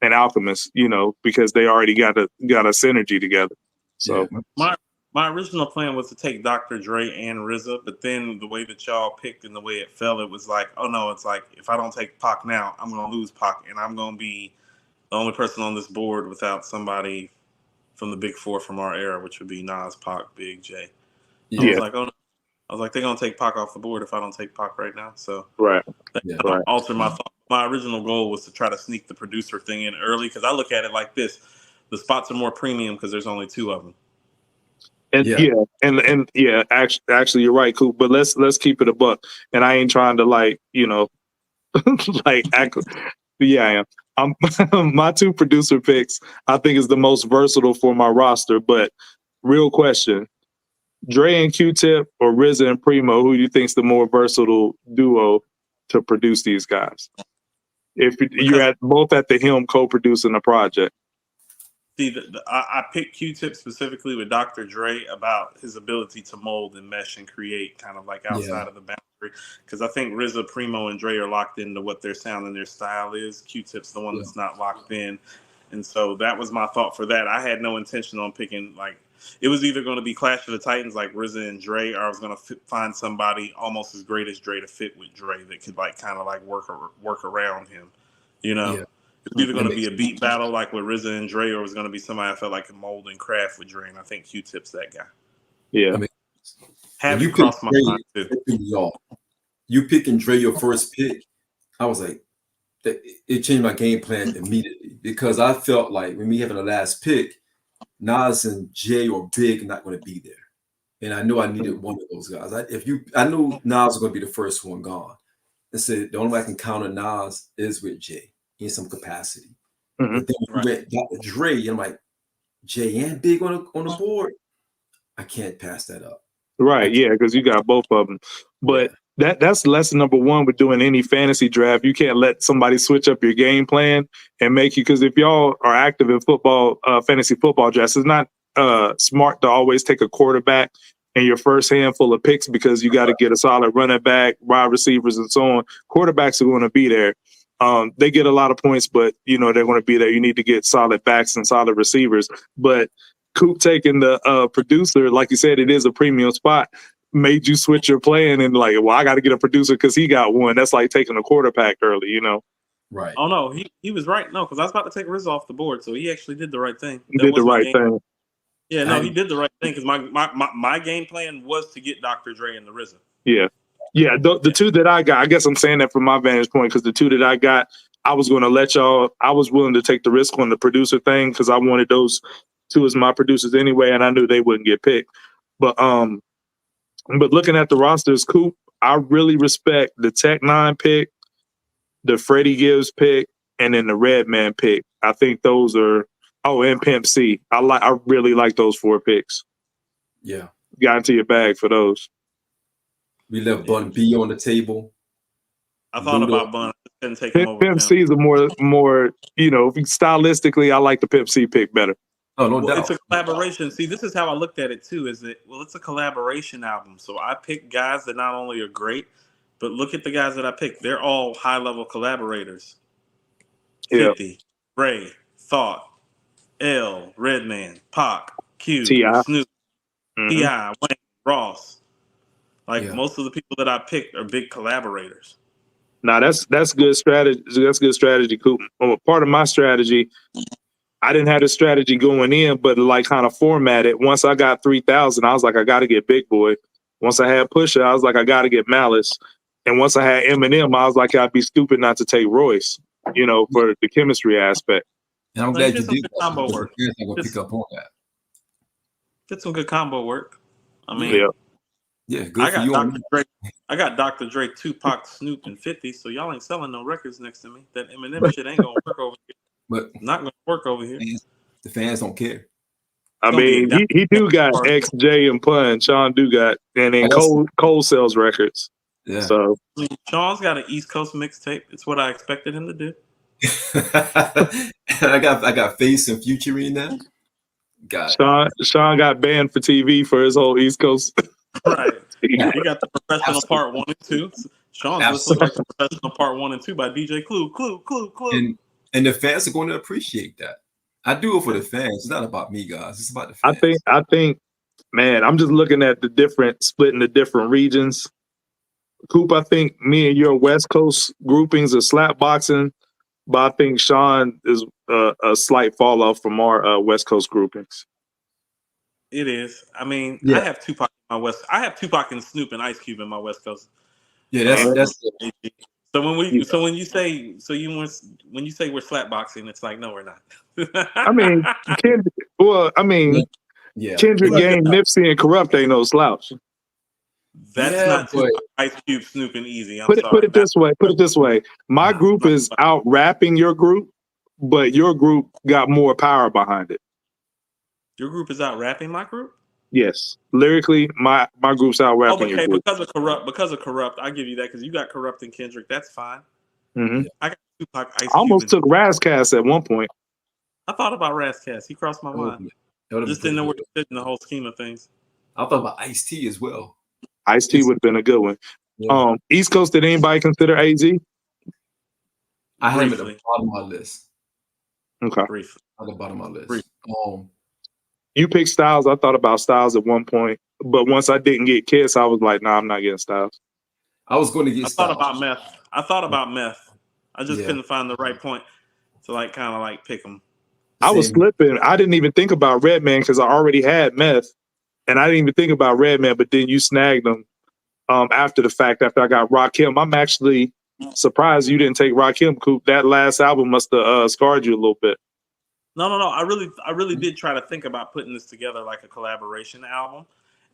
Alchemist, because they already got a synergy together. So my original plan was to take Dr. Dre and RZA, but then the way that y'all picked and the way it fell, it was like, oh no, it's like if I don't take Pac now, I'm gonna lose Pac, and I'm gonna be the only person on this board without somebody from the big four from our era, which would be Nas, Pac, Big, J. Yeah. I was like, oh no. I was like, they're gonna take Pac off the board if I don't take Pac right now. So right. Alter my thought. My original goal was to try to sneak the producer thing in early because I look at it like this: the spots are more premium because there's only two of them. And actually, you're right, Coop. But let's keep it a buck. And I ain't trying to like act. Yeah, I am. My two producer picks, I think, is the most versatile for my roster. But real question: Dre and Q-Tip or RZA and Primo? Who do you think's the more versatile duo to produce these guys? If you're both at the helm co-producing a project. See, I picked Q-Tip specifically with Dr. Dre about his ability to mold and mesh and create kind of like outside of the boundary. Because I think RZA, Primo, and Dre are locked into what their sound and their style is. Q-Tip's the one that's not locked in. And so that was my thought for that. I had no intention on picking, it was either going to be Clash of the Titans like RZA and Dre, or I was going to find somebody almost as great as Dre to fit with Dre that could work around him, Yeah. It was either going to be a beat battle like with RZA and Dre, or it was going to be somebody I felt like could mold and craft with Dre, and I think Q-Tip's that guy. Yeah. Have you crossed my mind too? You picking Dre your first pick, I was like, it changed my game plan immediately because I felt like when we having the last pick, Nas and Jay or Big are not going to be there. And I knew I needed one of those guys. I knew Nas was going to be the first one gone. I said, the only way I can counter Nas is with Jay in some capacity. Mm-hmm. But then we went Dr. Dre, and I'm like, Jay and Big on the board. I can't pass that up. Right, yeah, because you got both of them. But that's lesson number one with doing any fantasy draft. You can't let somebody switch up your game plan and make you, because if y'all are active in football, fantasy football drafts, it's not smart to always take a quarterback in your first handful of picks because you got to get a solid running back, wide receivers, and so on. Quarterbacks are going to be there. They get a lot of points, but they're going to be there. You need to get solid backs and solid receivers. But Coop taking the producer, like you said, it is a premium spot. made you switch your plan and like, well, I got to get a producer because he got one. That's like taking a quarter pack early, you know. Right. Oh no, he was right. No, because I was about to take RZA off the board, so he actually did the right thing. He That did the was my right game. thing. Yeah, no, he did the right thing because my game plan was to get Dr. Dre and the RZA. Yeah. Yeah. The two that I got, I guess I'm saying that from my vantage point because the two that I got, I was going to let y'all, I was willing to take the risk on the producer thing because I wanted those two as my producers anyway, and I knew they wouldn't get picked. But looking at the rosters, Coop, I really respect the Tech Nine pick, the Freddie Gibbs pick, and then the Redman pick. I think those are and Pimp C. I really like those 4 picks. Yeah. Got into your bag for those. We left Bun B on the table. I thought Luda. about Bun. I just couldn't take him over Pimp C is a more stylistically, I like the Pimp C pick better. Oh, no doubt. It's a collaboration. See, this is how I looked at it too. It's a collaboration album. So I picked guys that not only are great, but look at the guys that I picked. They're all high level collaborators. Yeah. 50, Ray, Thought, L, Redman, Pac, Q, T.I. Snoop, Mhm. T.I., Wayne, Ross. Yeah. Most of the people that I picked are big collaborators. Now that's good strategy. That's good strategy, Coop. Part of my strategy, I didn't have the strategy going in, but like kind of formatted. Once I got 3,000, I was like, I got to get Big Boy. Once I had Pusha, I was like, I got to get Malice. And once I had Eminem, I was like, I'd be stupid not to take Royce, for the chemistry aspect. And I'm So glad you you did did some that. combo work. I'm going to pick up on that. Did some good combo work. I mean, Yeah. Yeah, good I for got you. Dr. Drake. I got Dr. Drake, Tupac, Snoop, and 50. So y'all ain't selling no records next to me. That Eminem shit ain't gonna work over here. But Not gonna work over here. the fans don't care. I Gonna be a mean, he do got down- XJ and Pun. Sean do got, and then Cole sells records. Yeah. So Sean's got an East Coast mixtape. It's what I expected him to do. I got Face and Future in there. Sean got banned for TV for his whole East Coast. Right. He got the professional part 1 and 2. Sean's listening like the professional part 1 and 2 by DJ Clue. And the fans are going to appreciate that. I do it for the fans. It's not about me, guys. It's about the fans. I think, man, I'm just looking at splitting the different regions. Coop, I think me and your West Coast groupings are slap boxing, but I think Sean is a slight fall off from our West Coast groupings. It is. I mean, Yeah. I have Tupac in my West. I have Tupac and Snoop and Ice Cube in my West Coast. Yeah, that's So when you say we're slap boxing, it's like no, we're not. I mean, Kendrick Game, Nipsey, and Corrupt ain't no slouch. That's not Tupac, Ice Cube, Snoop, and Easy. Put it this way. My group is out rapping your group, but your group got more power behind it. Your group is out rapping my group? Yes. Lyrically, my group's out rapping your group. Because of Corrupt, I give you that because you got Corrupt and Kendrick. That's fine. Mm-hmm. I got Tupac, Ice Cube. I almost took Razcast at one point. I thought about Razcast. He crossed my mind. Just didn't know where to fit in the whole scheme of things. I thought about Ice-T as well. Ice-T would have been a good one. Yeah. East Coast, did anybody consider AZ? I have it at the bottom of my list. Okay. Briefly. At the bottom of my list. You picked Styles. I thought about Styles at one point, but once I didn't get Kiss, I was like, nah, I'm not getting Styles. I was going to get Styles. I thought about Meth. I just couldn't find the right point to kind of pick them. I was slipping. I didn't even think about Redman because I already had Meth, and I didn't even think about Redman. But then you snagged them after the fact. After I got Rakim, I'm actually surprised you didn't take Rakim. Coop, that last album must have scarred you a little bit. No. I really did try to think about putting this together like a collaboration album,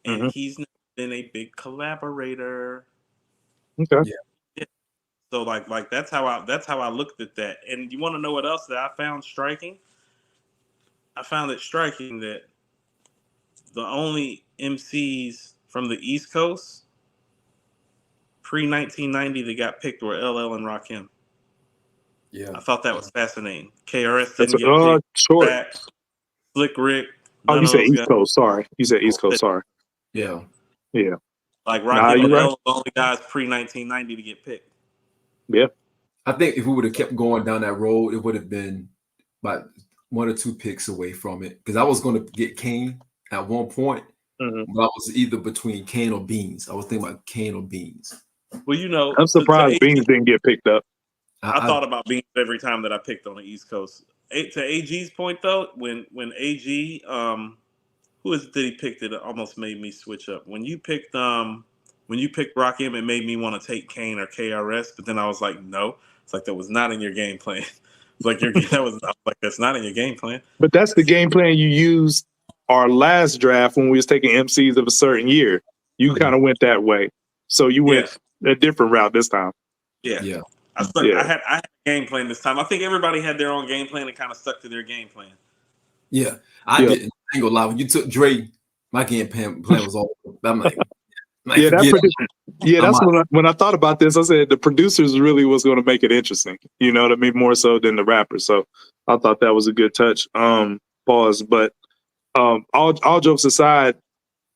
and he's not been a big collaborator. Okay. Yeah. So like that's how I looked at that. And you want to know what else that I found striking? I found it striking that the only MCs from the East Coast pre-1990 that got picked were LL and Rakim. Yeah, I thought that was fascinating. KRS didn't get picked. Short. Slick Rick. Oh, you said East Coast. Sorry. You said East Coast. Sorry. Yeah. Like Rakim and LL were the only guys pre-1990 to get picked. Yeah. I think if we would have kept going down that road, it would have been about 1 or 2 picks away from it. Because I was going to get Kane at one point, Mhm. But I was either between Kane or Beans. I was thinking about Kane or Beans. Well, you know, I'm surprised AG, Beans didn't get picked up. I thought about Beans every time that I picked on the East Coast. To AG's point though, when AG who is it that he picked it almost made me switch up. When you picked Rakim, it made me want to take Kane or KRS, but then I was like, no. It's like that was not in your game plan. It's like I was like, that's not in your game plan. But that's the game plan you used our last draft when we was taking MCs of a certain year. You kind of went that way. So you Yeah. went a different route this time. Yeah. Yeah. I had a game plan this time. I think everybody had their own game plan and kind of stuck to their game plan. Yeah. I didn't. I ain't gonna lie. When you took Dre, my game plan was all. I'm like yeah, that's out. when I thought about this. I said the producers really was going to make it interesting. You know what I mean? More so than the rappers. So I thought that was a good touch. Pause. But all jokes aside,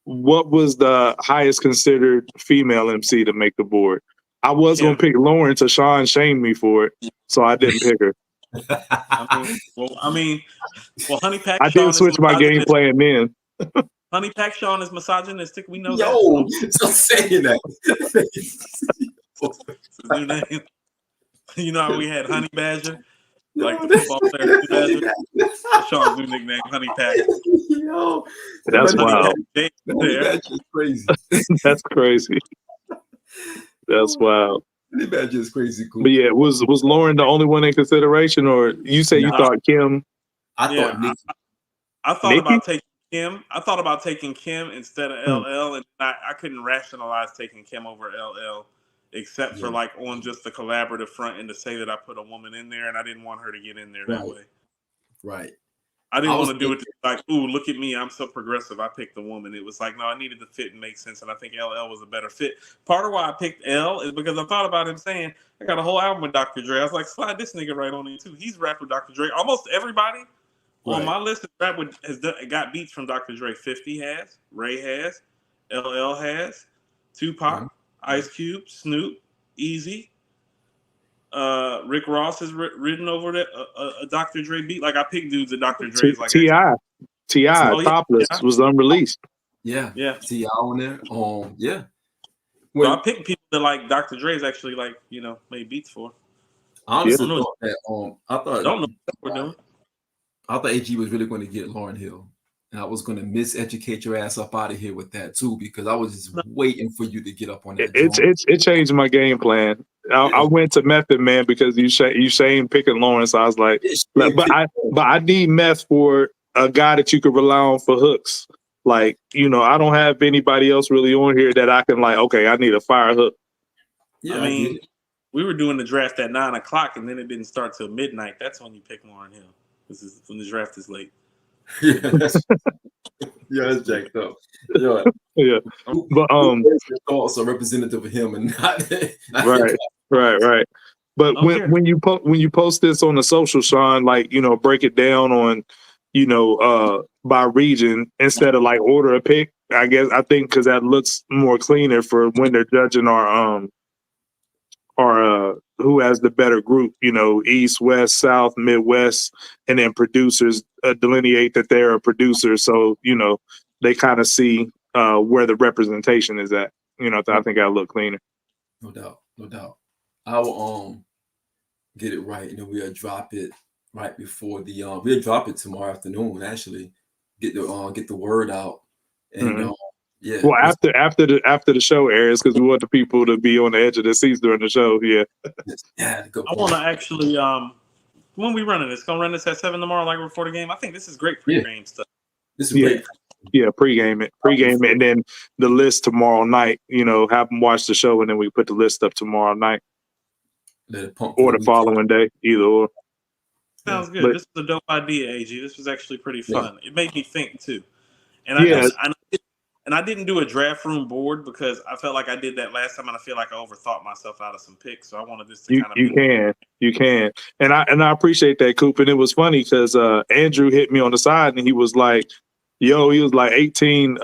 what was the highest considered female MC to make the board? I was going to pick Lauren till Sean shamed me for it, so I didn't pick her. Honey Pack. I did switch my game plan then. Honey Pack Sean is misogynistic. We know that. Stop saying that. It's his new name. You know how we had Honey Badger? Like the football player Badger? Sean's new nickname, Honey Pack. Yo, that's wild. Honey Badger is crazy. That's crazy. That's wild. Honey Badger is crazy cool. But yeah, was Lauren the only one in consideration, or you say you thought Kim? I thought Nikki. I thought about taking Kim. I thought about taking Kim instead of LL, and I couldn't rationalize taking Kim over LL, except for like on just the collaborative front and to say that I put a woman in there, and I didn't want her to get in there that way. Right. I didn't want to do it like, ooh, look at me, I'm so progressive. I picked the woman. It was like, no, I needed the fit and make sense, and I think LL was a better fit. Part of why I picked L is because I thought about him saying, I got a whole album with Dr. Dre. I was like, slide this nigga right on in too. He's rapped with Dr. Dre. Almost everybody on my list has got beats from Dr. Dre. 50 has, Ray has, LL has, Tupac, Ice Cube, Snoop, Easy. Rick Ross has written over a Dr. Dre beat. Like I picked dudes at Dr. Dre's. Like T.I. Topless was unreleased. Yeah. T.I. on there. Yeah. So I picked people that like Dr. Dre's actually made beats for. Honestly, thought that I thought don't know what we're doing. I thought AG was really going to get Lauryn Hill. And I was going to miseducate your ass up out of here with that too, because I was just waiting for you to get up on that. It changed my game plan. I went to Method Man because you shamed picking Lawrence. So I was like, but I need Meth for a guy that you could rely on for hooks. Like, I don't have anybody else really on here that I can like. Okay, I need a fire hook. Yeah, I mean, we were doing the draft at 9:00, and then it didn't start till midnight. That's when you pick Lauryn Hill. This is when the draft is late. Yeah, that's jacked up. Yeah. But also representative of him and not right. But when you post this on the social, Sean, like break it down on by region instead of like order a pick. I think because that looks more cleaner for when they're judging our who has the better group, East, West, South, Midwest, and then producers delineate that they're a producer. So, they kind of see where the representation is at. I think that'll look cleaner. No doubt. I will get it right, and then we'll drop it right before we'll drop it tomorrow afternoon, actually. Get the word out. And yeah. Well, after the show airs, because we want the people to be on the edge of their seats during the show. Yeah. I want to actually when we running this, gonna run this at 7 tomorrow, like before the game. I think this is great pre-game stuff. This is great. Yeah, pregame it, and then the list tomorrow night. Have them watch the show, and then we put the list up tomorrow night or the following day, either or. Sounds good. This is a dope idea, AG. This was actually pretty fun. It made me think too, and I didn't do a draft room board because I felt like I did that last time, and I feel like I overthought myself out of some picks. So I wanted this to kind of you can, and I appreciate that, Coop. And it was funny because Andrew hit me on the side, and he was like, he was like 18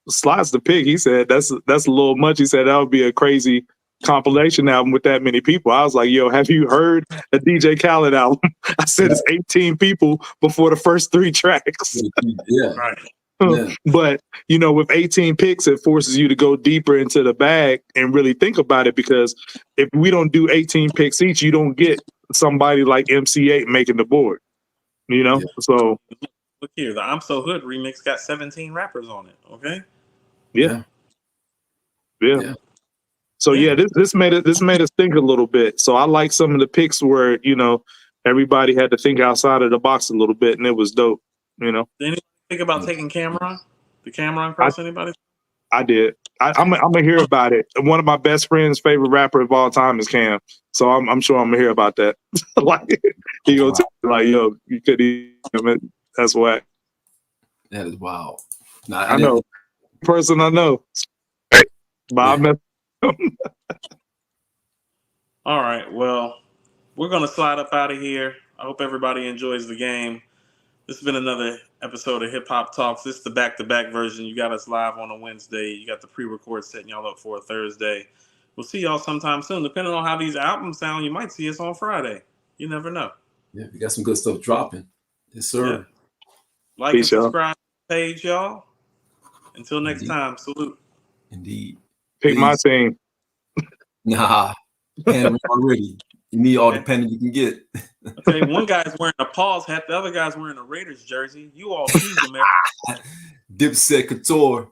slots to pick. He said that's a little much. He said that would be a crazy compilation album with that many people. I was like, have you heard a DJ Khaled album? I said it's 18 people before the first 3 tracks. Yeah. Right. Yeah. But with 18 picks, it forces you to go deeper into the bag and really think about it. Because if we don't do 18 picks each, you don't get somebody like MC8 making the board. Yeah. So Look here, the I'm So Hood remix got 17 rappers on it. Okay. yeah. Yeah. So Yeah. this made us think a little bit. So I like some of the picks where everybody had to think outside of the box a little bit, and it was dope. Did anybody think about taking Cameron? The Cameron I cross? Anybody? I did. I'm gonna hear about it. One of my best friend's favorite rapper of all time is Cam, so I'm sure I'm gonna hear about that. Like he gonna tell me, like, yo, you could eat him. That's whack. That is wild. No, I know. Person I know, but I met him. All right. Well, we're gonna slide up out of here. I hope everybody enjoys the game. This has been another episode of Hip Hop Talks. This is the back-to-back version. You got us live on a Wednesday. You got the pre-record setting y'all up for a Thursday. We'll see y'all sometime soon. Depending on how these albums sound, you might see us on Friday. You never know. Yeah, we got some good stuff dropping. Yes, sir. Yeah. Like Peace, and subscribe to the page, y'all. Until next Indeed. time, salute. Indeed. Pick my team. Nah, Panda already. You need all the Panda you can get. Okay, one guy's wearing a Paws hat, the other guy's wearing a Raiders jersey. You all choose America. Dipset Couture.